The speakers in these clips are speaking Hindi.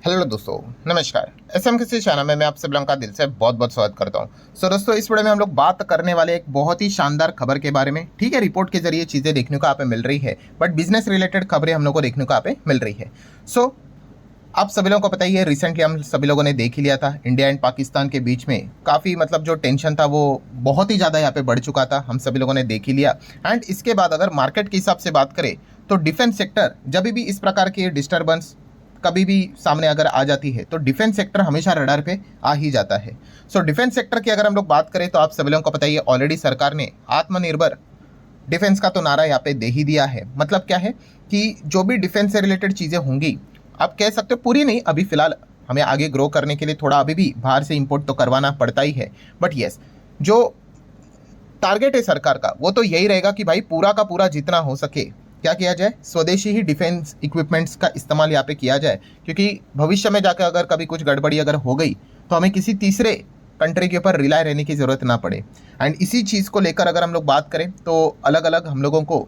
हेलो दोस्तों, नमस्कार। एसएम किसी चैनल में मैं आप सब लोगों का दिल से बहुत बहुत स्वागत करता हूं। दोस्तों, इस वीडियो में हम लोग बात करने वाले एक बहुत ही शानदार खबर के बारे में। ठीक है, रिपोर्ट के जरिए चीज़ें देखने को आप पे मिल रही है, बट बिजनेस रिलेटेड खबरें हम लोग को देखने को आप पे मिल रही है। सो आप सभी लोगों को पता ही है, रिसेंटली हम सभी लोगों ने देख ही लिया था, इंडिया एंड पाकिस्तान के बीच में काफ़ी जो टेंशन था वो बहुत ही ज़्यादा यहाँ पे बढ़ चुका था। हम सभी लोगों ने देख ही लिया। एंड इसके बाद अगर मार्केट के हिसाब से बात करें तो डिफेंस सेक्टर जब भी इस प्रकार की डिस्टर्बेंस कभी भी सामने अगर आ जाती है तो डिफेंस सेक्टर हमेशा रडार पे आ ही जाता है। सो डिफेंस सेक्टर की अगर हम लोग बात करें तो आप सभी लोगों को पता ही है, ऑलरेडी सरकार ने आत्मनिर्भर डिफेंस का तो नारा यहाँ पे दे ही दिया है। मतलब क्या है कि जो भी डिफेंस से रिलेटेड चीज़ें होंगी, आप कह सकते हो पूरी नहीं, अभी फिलहाल हमें आगे ग्रो करने के लिए थोड़ा अभी भी बाहर से इंपोर्ट तो करवाना पड़ता ही है, बट येस, जो टारगेट है सरकार का वो तो यही रहेगा कि भाई पूरा का पूरा जितना हो सके क्या किया जाए, स्वदेशी ही डिफेंस इक्विपमेंट्स का इस्तेमाल यहाँ पे किया जाए। क्योंकि भविष्य में जाकर अगर कभी कुछ गड़बड़ी अगर हो गई तो हमें किसी तीसरे कंट्री के ऊपर रिलाय रहने की ज़रूरत ना पड़े। एंड इसी चीज़ को लेकर अगर हम लोग बात करें तो अलग अलग हम लोगों को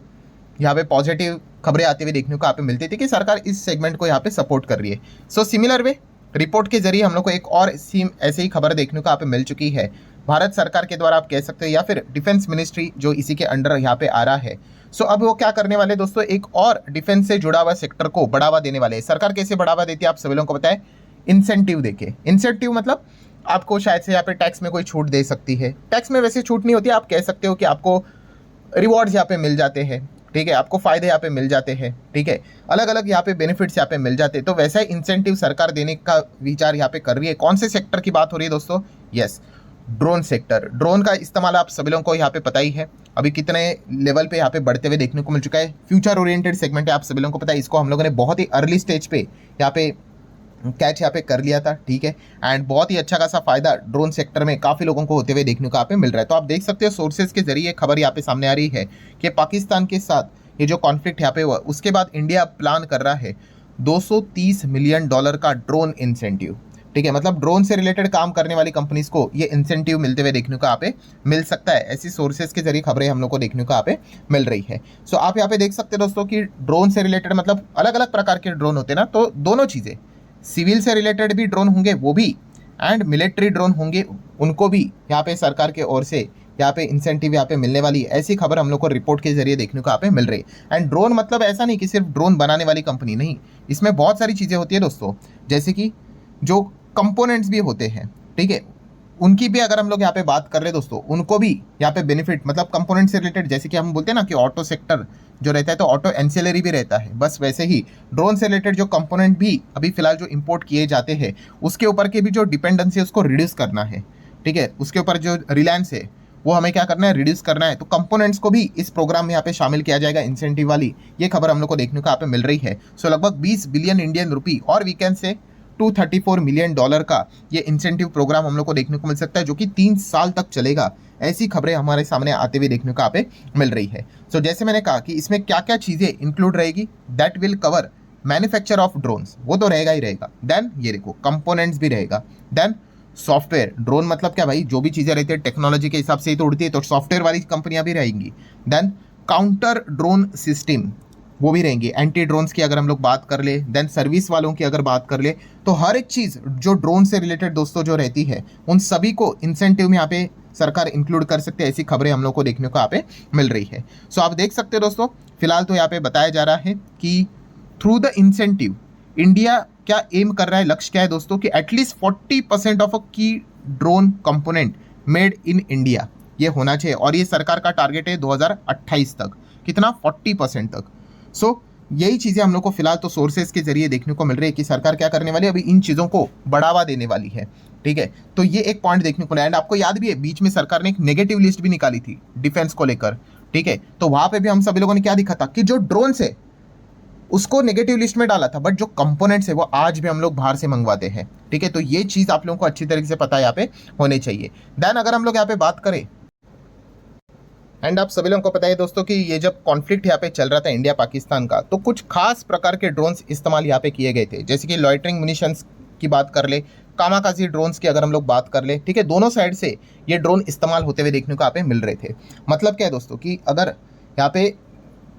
यहाँ पे पॉजिटिव खबरें आती हुई देखने को यहाँ पे मिलती थी कि सरकार इस सेगमेंट को यहाँ पे सपोर्ट कर रही है। सो सिमिलर वे रिपोर्ट के जरिए हम लोग को एक और सीम ऐसे ही खबर देखने को यहाँ पे मिल चुकी है, भारत सरकार के द्वारा आप कह सकते हो, या फिर डिफेंस मिनिस्ट्री जो इसी के अंडर यहाँ पे आ रहा है। सो अब वो क्या करने वाले दोस्तों, एक और डिफेंस से जुड़ा हुआ सेक्टर को बढ़ावा देने वाले हैं। सरकार कैसे बढ़ावा देती है आप सभी लोगों को पता है, इंसेंटिव देके। इंसेंटिव मतलब आपको शायद से यहाँ पे टैक्स में कोई छूट दे सकती है। टैक्स में वैसे छूट नहीं होती, आप कह सकते हो कि आपको रिवॉर्ड्स यहाँ पे मिल जाते हैं। ठीक है, आपको फायदे यहाँ पे मिल जाते हैं। ठीक है, अलग अलग यहाँ पे बेनिफिट्स यहाँ पे मिल जाते हैं। तो वैसा ही इंसेंटिव सरकार देने का विचार यहाँ पे कर रही है। कौन से सेक्टर की बात हो रही है दोस्तों? Yes, drone sector. ड्रोन का इस्तेमाल आप सभी लोगों को यहाँ पे पता ही है, अभी कितने लेवल पे यहाँ पे बढ़ते हुए देखने को मिल चुका है। फ्यूचर ओरिएंटेड सेगमेंट है, आप सभी लोगों को पता है। इसको हम लोगों ने बहुत ही अर्ली स्टेज पे यहाँ पे कैच यहाँ पे कर लिया था। ठीक है, एंड बहुत ही अच्छा खासा फायदा ड्रोन सेक्टर में काफ़ी लोगों को होते हुए देखने को यहाँ पे मिल रहा है। तो आप देख सकते हो सोर्सेज के जरिए खबर यहाँ पे सामने आ रही है कि पाकिस्तान के साथ ये जो कॉन्फ्लिक्ट यहाँ पे हुआ उसके बाद इंडिया प्लान कर रहा है $230 मिलियन का ड्रोन इंसेंटिव। ठीक है, मतलब ड्रोन से रिलेटेड काम करने वाली कंपनीज को ये इंसेंटिव मिलते हुए देखने को यहाँ पे मिल सकता है। ऐसी सोर्सेज के जरिए खबरें हम लोग को देखने को यहाँ पे मिल रही है। सो आप यहाँ पे देख सकते हैं दोस्तों कि ड्रोन से रिलेटेड मतलब अलग अलग प्रकार के ड्रोन होते हैं ना, तो दोनों चीज़ें, सिविल से रिलेटेड भी ड्रोन होंगे वो भी, एंड मिलिट्री ड्रोन होंगे उनको भी यहाँ पे सरकार के ओर से यहाँ पे इंसेंटिव यहाँ पे मिलने वाली है। ऐसी खबर हम लोग को रिपोर्ट के जरिए देखने को यहाँ पे मिल रही है। एंड ड्रोन मतलब ऐसा नहीं कि सिर्फ ड्रोन बनाने वाली कंपनी नहीं, इसमें बहुत सारी चीज़ें होती है दोस्तों, जैसे कि जो कंपोनेंट्स भी होते हैं। ठीक है, उनकी भी अगर हम लोग यहाँ पे बात कर रहे हैं दोस्तों, उनको भी यहाँ पे बेनिफिट मतलब कंपोनेंट से रिलेटेड, जैसे कि हम बोलते हैं ना कि ऑटो सेक्टर जो रहता है तो ऑटो एंसिलरी भी रहता है, बस वैसे ही ड्रोन से रिलेटेड जो कंपोनेंट भी अभी फिलहाल जो इंपोर्ट किए जाते हैं उसके ऊपर के भी जो डिपेंडेंसी है उसको रिड्यूस करना है। ठीक है, उसके ऊपर जो रिलायंस है वो हमें क्या करना है, रिड्यूस करना है। तो कंपोनेंट्स को भी इस प्रोग्राम में यहाँ पे शामिल किया जाएगा, इंसेंटिव वाली ये खबर हम लोग को देखने को यहाँ पे मिल रही है। सो लगभग 20 बिलियन इंडियन रुपी और वी कैन से $234 मिलियन का ये इंसेंटिव प्रोग्राम हम लोग को देखने को मिल सकता है, जो कि 3 साल तक चलेगा। ऐसी खबरें हमारे सामने आते हुए देखने को यहाँ पे मिल रही है। सो जैसे मैंने कहा कि इसमें क्या क्या चीज़ें इंक्लूड रहेगी, that will cover manufacture of drones, वो तो रहेगा ही रहेगा। देन ये देखो कंपोनेंट्स भी रहेगा। देन सॉफ्टवेयर, ड्रोन मतलब क्या भाई, जो भी चीज़ें रहती है टेक्नोलॉजी के हिसाब से ही तो उड़ती है, तो सॉफ्टवेयर वाली कंपनियां भी रहेंगी। देन काउंटर ड्रोन सिस्टम वो भी रहेंगी। एंटी ड्रोन्स की अगर हम लोग बात कर ले, देन सर्विस वालों की अगर बात कर ले, तो हर एक चीज़ जो ड्रोन से रिलेटेड दोस्तों जो रहती है उन सभी को इंसेंटिव में यहाँ पे सरकार इंक्लूड कर सकते हैं। ऐसी खबरें हम लोग को देखने को यहाँ पे मिल रही है। सो आप देख सकते हो दोस्तों, फिलहाल तो यहाँ पे बताया जा रहा है कि थ्रू द इंसेंटिव इंडिया क्या एम कर रहा है, लक्ष्य क्या है दोस्तों, कि एटलीस्ट 40% ऑफ अ की drone component made in India ये होना चाहिए। और ये सरकार का टारगेट है 2028 तक, कितना, 40% तक। सो यही चीज़ें हम लोग को फिलहाल तो सोर्सेज के जरिए देखने को मिल रही है कि सरकार क्या करने वाली है, अभी इन चीज़ों को बढ़ावा देने वाली है। ठीक है, तो ये एक पॉइंट देखने को मिला। एंड आपको याद भी है बीच में सरकार ने एक नेगेटिव लिस्ट भी निकाली थी डिफेंस को लेकर। ठीक है, तो वहां पे भी हम सभी लोगों ने क्या दिखा था कि जो ड्रोन है उसको नेगेटिव लिस्ट में डाला था, बट जो कंपोनेंट्स है वो आज भी हम लोग बाहर से मंगवाते हैं। ठीक है, तो ये चीज़ आप लोगों को अच्छी तरीके से पता है यहाँ पे होनी चाहिए। देन अगर हम लोग यहाँ पे बात करें, एंड आप सभी लोगों को पता है दोस्तों कि ये जब कॉन्फ्लिक्ट यहाँ पे चल रहा था इंडिया पाकिस्तान का, तो कुछ खास प्रकार के ड्रोन्स इस्तेमाल यहाँ पे किए गए थे, जैसे कि लॉइटरिंग मुनिशंस की बात कर ले, कामाकाजी ड्रोन्स की अगर हम लोग बात कर ले। ठीक है, दोनों साइड से ये ड्रोन इस्तेमाल होते हुए देखने को यहाँ पे मिल रहे थे। मतलब क्या है दोस्तों कि अगर यहाँ पे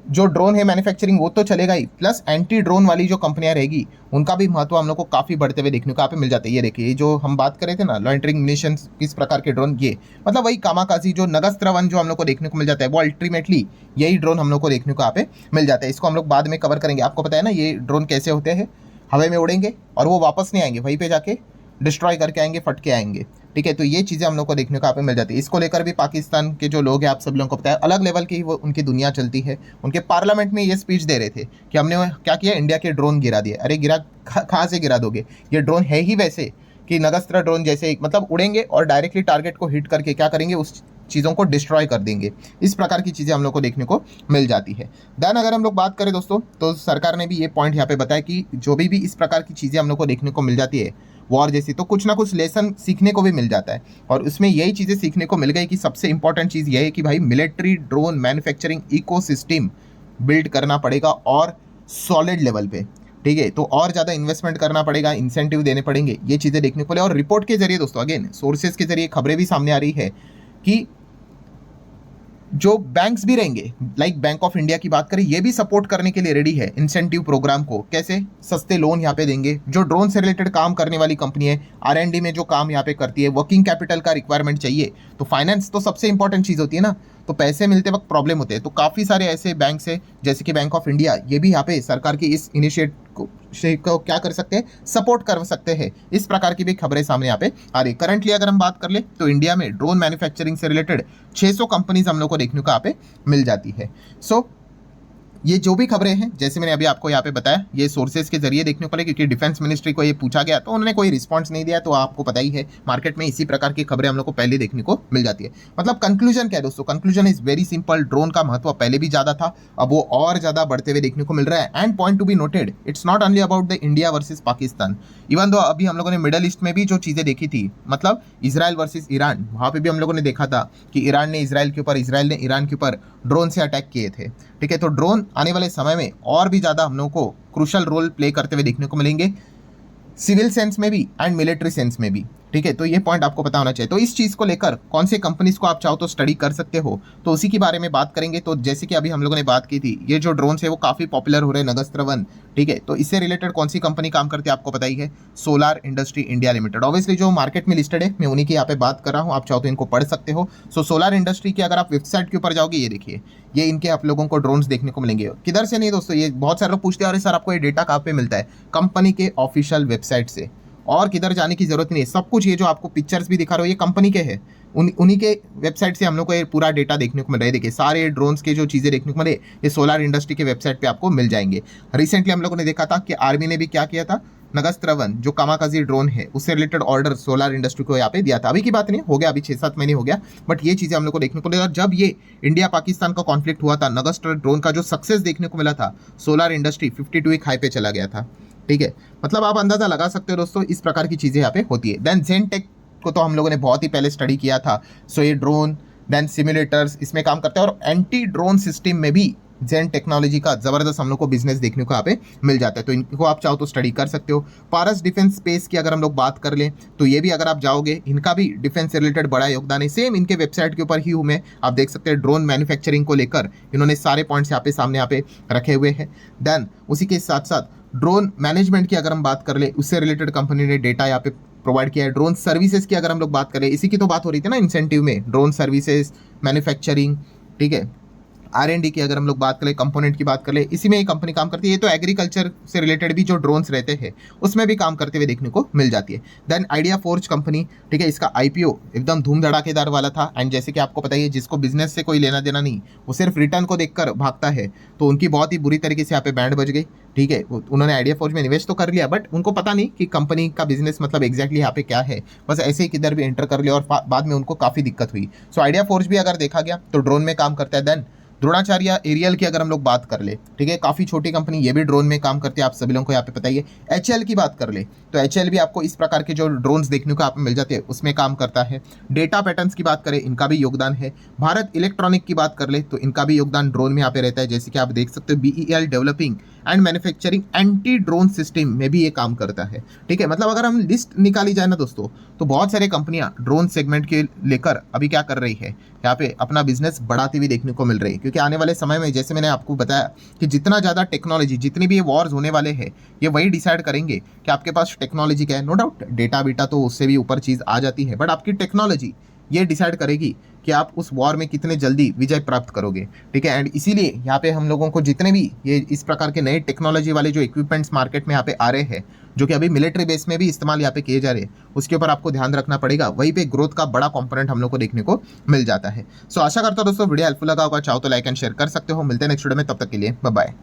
जो ड्रोन है मैन्युफैक्चरिंग वो तो चलेगा ही, प्लस एंटी ड्रोन वाली जो कंपनियां रहेगी उनका भी महत्व हम लोग को काफ़ी बढ़ते हुए देखने को यहाँ पे मिल जाता है। ये देखिए, ये जो हम बात कर रहे थे ना लॉइंटरिंग मिशन, किस प्रकार के ड्रोन, ये मतलब वही कामाकाजी जो नगस्त्र वन जो हम लोग को देखने को मिल जाता है, वो अल्टीमेटली यही ड्रोन हम लोग को देखने को यहाँ पे मिल जाता है। इसको हम लोग बाद में कवर करेंगे। आपको पता है ना ये ड्रोन कैसे होते हैं, हवा में उड़ेंगे और वो वापस नहीं आएंगे, वहीं पे जाके डिस्ट्रॉय करके आएंगे, फट के आएंगे। ठीक है, तो ये चीज़ें हम लोग को देखने को यहाँ पे मिल जाती है। इसको लेकर भी पाकिस्तान के जो लोग हैं, आप सब लोगों को पता है, अलग लेवल की वो उनकी दुनिया चलती है। उनके पार्लियामेंट में ये स्पीच दे रहे थे कि हमने क्या किया, इंडिया के ड्रोन गिरा दिए। अरे गिरा कहाँ से गिरा दोगे, ये ड्रोन है ही वैसे कि नगस्त्र ड्रोन जैसे, मतलब उड़ेंगे और डायरेक्टली टारगेट को हिट करके क्या करेंगे, उस चीज़ों को डिस्ट्रॉय कर देंगे। इस प्रकार की चीज़ें हम लोग को देखने को मिल जाती है। देन अगर हम लोग बात करें दोस्तों, तो सरकार ने भी ये पॉइंट यहाँ पे बताया कि जो भी इस प्रकार की चीज़ें हम लोग को देखने को मिल जाती है वॉर जैसी, तो कुछ ना कुछ लेसन सीखने को भी मिल जाता है। और उसमें यही चीज़ें सीखने को मिल गई कि सबसे इंपॉर्टेंट चीज़ यह है कि भाई military drone manufacturing ecosystem build करना पड़ेगा और सॉलिड लेवल पे। ठीक है, तो और ज़्यादा इन्वेस्टमेंट करना पड़ेगा, इंसेंटिव देने पड़ेंगे, ये चीज़ें देखने को मिले। और रिपोर्ट के जरिए दोस्तों, अगेन सोर्सेज के जरिए खबरें भी सामने आ रही है कि जो बैंक्स भी रहेंगे, लाइक बैंक ऑफ इंडिया की बात करें, ये भी सपोर्ट करने के लिए रेडी है इंसेंटिव प्रोग्राम को। कैसे, सस्ते लोन यहाँ पे देंगे। जो ड्रोन से रिलेटेड काम करने वाली कंपनी है, R&D में जो काम यहाँ पे करती है, वर्किंग कैपिटल का रिक्वायरमेंट चाहिए, तो फाइनेंस तो सबसे इंपॉर्टेंट चीज़ होती है ना, तो पैसे मिलते वक्त प्रॉब्लम होते हैं। तो काफ़ी सारे ऐसे बैंक है जैसे कि बैंक ऑफ इंडिया, ये भी यहाँ पे सरकार की इस इनिशिएटिव को क्या कर सकते हैं, सपोर्ट कर सकते हैं। इस प्रकार की भी खबरें सामने यहाँ पे आ रही। करंटली अगर हम बात कर ले तो इंडिया में ड्रोन मैन्युफैक्चरिंग से रिलेटेड 600 कंपनीज हम लोग को देखने को यहाँ पे मिल जाती है। सो ये जो भी खबरें हैं, जैसे मैंने अभी आपको यहाँ पे बताया, ये सोर्सेज के जरिए देखने को मिले, क्योंकि डिफेंस मिनिस्ट्री को ये पूछा गया तो उन्होंने कोई रिस्पांस नहीं दिया। तो आपको पता ही है मार्केट में इसी प्रकार की खबरें हम लोग को पहले देखने को मिल जाती है। मतलब कंक्लूजन क्या है दोस्तों, conclusion is very simple, drone का महत्व पहले भी ज़्यादा था, अब वो और ज़्यादा बढ़ते हुए देखने को मिल रहा है। And point to be noted, it's not only about the India versus Pakistan, even though अभी हम लोगों ने मिडल ईस्ट में भी जो चीज़ें देखी थी, मतलब इसराइल वर्सेज ईरान, वहाँ पे भी हम लोगों ने देखा था कि ईरान ने इसराइल के ऊपर, इसराइल ने ईरान के ऊपर ड्रोन से अटैक किए थे। ठीक है, तो ड्रोन आने वाले समय में और भी ज़्यादा हम लोगों को क्रूशल रोल प्ले करते हुए देखने को मिलेंगे, सिविल सेंस में भी एंड मिलिट्री सेंस में भी। ठीक है, तो ये पॉइंट आपको पता होना चाहिए। तो इस चीज़ को लेकर कौन से कंपनीज को आप चाहो तो स्टडी कर सकते हो, तो उसी के बारे में बात करेंगे। तो जैसे कि अभी हम लोगों ने बात की थी, ये जो ड्रोन्स है वो काफ़ी पॉपुलर हो रहे हैं, नगस्त्र वन। ठीक है, तो इससे रिलेटेड कौन सी कंपनी काम करती है आपको पता ही है, solar industry India limited. Obviously जो मार्केट में लिस्टेड है, मैं उन्हीं की यहाँ पे बात कर रहा हूँ, आप चाहो तो इनको पढ़ सकते हो। सो सोलार इंडस्ट्री की अगर आप वेबसाइट के ऊपर जाओगे, ये देखिए, ये इनके आप लोगों को ड्रोन्स देखने को मिलेंगे। किधर से नहीं दोस्तों, ये बहुत सारे लोग पूछते हैं, अरे सर आपको ये डेटा कहाँ पे मिलता है, कंपनी के ऑफिशियल वेबसाइट से, और किधर जाने की जरूरत नहीं है। सब कुछ ये जो आपको पिक्चर्स भी दिखा रहे हो, ये कंपनी के हैं, उन्हीं के वेबसाइट से हम लोग को ये पूरा डेटा देखने को मिल रहा है। देखिए सारे ड्रोन्स के जो चीज़ें देखने को मिले, ये सोलार इंडस्ट्री के वेबसाइट पे आपको मिल जाएंगे। रिसेंटली हम लोगों ने देखा था कि आर्मी ने भी क्या किया था, नगस्त्र वन जो कामाकाजी ड्रोन है उससे रिलेटेड ऑर्डर सोलार इंडस्ट्री को यहाँ पे दिया था। अभी की बात नहीं, हो गया अभी 6-7 महीने हो गया, बट ये चीज़ें हम लोग को देखने को मिला। जब ये इंडिया पाकिस्तान का कॉन्फ्लिक्ट हुआ था, नगस्त्र ड्रोन का जो सक्सेस देखने को मिला था, सोलार इंडस्ट्री 52 वीक हाई पे चला गया था। ठीक है, मतलब आप अंदाजा लगा सकते हो दोस्तों, इस प्रकार की चीज़ें यहाँ पे होती है। देन जेनटेक को तो हम लोगों ने बहुत ही पहले स्टडी किया था। सो ये ड्रोन देन सिमुलेटर्स इसमें काम करते हैं, और एंटी ड्रोन सिस्टम में भी जेन टेक्नोलॉजी का ज़बरदस्त हम लोग को बिजनेस देखने को यहाँ पे मिल जाता है। तो इनको आप चाहो तो स्टडी कर सकते हो। पारस डिफेंस स्पेस की अगर हम लोग बात कर लें, तो ये भी अगर आप जाओगे, इनका भी डिफेंस से रिलेटेड बड़ा योगदान है। सेम इनके वेबसाइट के ऊपर ही हूँ मैं, आप देख सकते हैं ड्रोन मैन्युफैक्चरिंग को लेकर इन्होंने सारे पॉइंट्स यहाँ पे सामने यहाँ पे रखे हुए हैं। देन उसी के साथ साथ ड्रोन मैनेजमेंट की अगर हम बात कर ले, उससे रिलेटेड कंपनी ने डेटा यहाँ पे प्रोवाइड किया है। ड्रोन सर्विसेज की अगर हम लोग बात करें, इसी की तो बात हो रही थी ना इंसेंटिव में, ड्रोन सर्विसेज, मैन्युफैक्चरिंग, ठीक है, R&D की अगर हम लोग बात करें, कंपोनेंट की बात करें, इसी में ये कंपनी काम करती है। ये तो एग्रीकल्चर से रिलेटेड भी जो ड्रोन्स रहते हैं उसमें भी काम करते हुए देखने को मिल जाती है। देन आइडिया फोर्ज कंपनी, ठीक है, इसका IPO एकदम धूम धड़ाकेदार वाला था। एंड जैसे कि आपको पता ही है, जिसको बिजनेस से कोई लेना देना नहीं, वो सिर्फ रिटर्न को देखकर भागता है, तो उनकी बहुत ही बुरी तरीके से यहाँ पे बैंड बज गई। ठीक है, उन्होंने आइडिया फोर्ज में निवेश तो कर लिया, बट उनको पता नहीं कि कंपनी का बिजनेस मतलब एग्जैक्टली यहाँ पे क्या है, बस ऐसे ही किधर भी एंटर कर लिया, और बाद में उनको काफ़ी दिक्कत हुई। सो आइडिया फोर्ज भी अगर देखा गया तो ड्रोन में काम करता है। देन द्रोणाचार्य एरियल की अगर हम लोग बात कर ले, ठीक है, काफ़ी छोटी कंपनी, ये भी ड्रोन में काम करती है, आप सभी लोगों को यहाँ पे पता ही है। HL की बात कर ले तो HL भी आपको इस प्रकार के जो ड्रोन्स देखने को आप मिल जाते हैं उसमें काम करता है। डेटा पैटर्न्स की बात करें, इनका भी योगदान है। भारत इलेक्ट्रॉनिक की बात कर ले तो इनका भी योगदान ड्रोन में यहाँ पे रहता है। जैसे कि आप देख सकते हो, BEL developing and manufacturing anti drone system में भी ये काम करता है। ठीक है, मतलब अगर हम लिस्ट निकाली जाए ना दोस्तों, तो बहुत सारी कंपनियां ड्रोन सेगमेंट के लेकर अभी क्या कर रही है, यहाँ पे अपना बिजनेस बढ़ाती हुई देखने को मिल रही है। क्योंकि आने वाले समय में जैसे मैंने आपको बताया कि जितना ज़्यादा टेक्नोलॉजी, जितनी भी ये वॉर्स होने वाले हैं, ये वही डिसाइड करेंगे कि आपके पास टेक्नोलॉजी क्या है। नो डाउट डेटा बीटा तो उससे भी ऊपर चीज़ आ जाती है, बट आपकी टेक्नोलॉजी ये डिसाइड करेगी कि आप उस वॉर में कितने जल्दी विजय प्राप्त करोगे। ठीक है, एंड इसीलिए यहाँ पे हम लोगों को जितने भी ये इस प्रकार के नए टेक्नोलॉजी वाले जो इक्विपमेंट्स मार्केट में यहाँ पे आ रहे हैं, जो कि अभी मिलिट्री बेस में भी इस्तेमाल यहाँ पे किए जा रहे हैं, उसके ऊपर आपको ध्यान रखना पड़ेगा। वहीं पे ग्रोथ का बड़ा कंपोनेंट हम लोग को देखने को मिल जाता है। सो आशा करता हूँ दोस्तों वीडियो हेल्पफुल लगा होगा। चाहो तो लाइक एंड शेयर कर सकते हो। मिलते हैं नेक्स्ट वीडियो में, तब तक के लिए बाय बाय।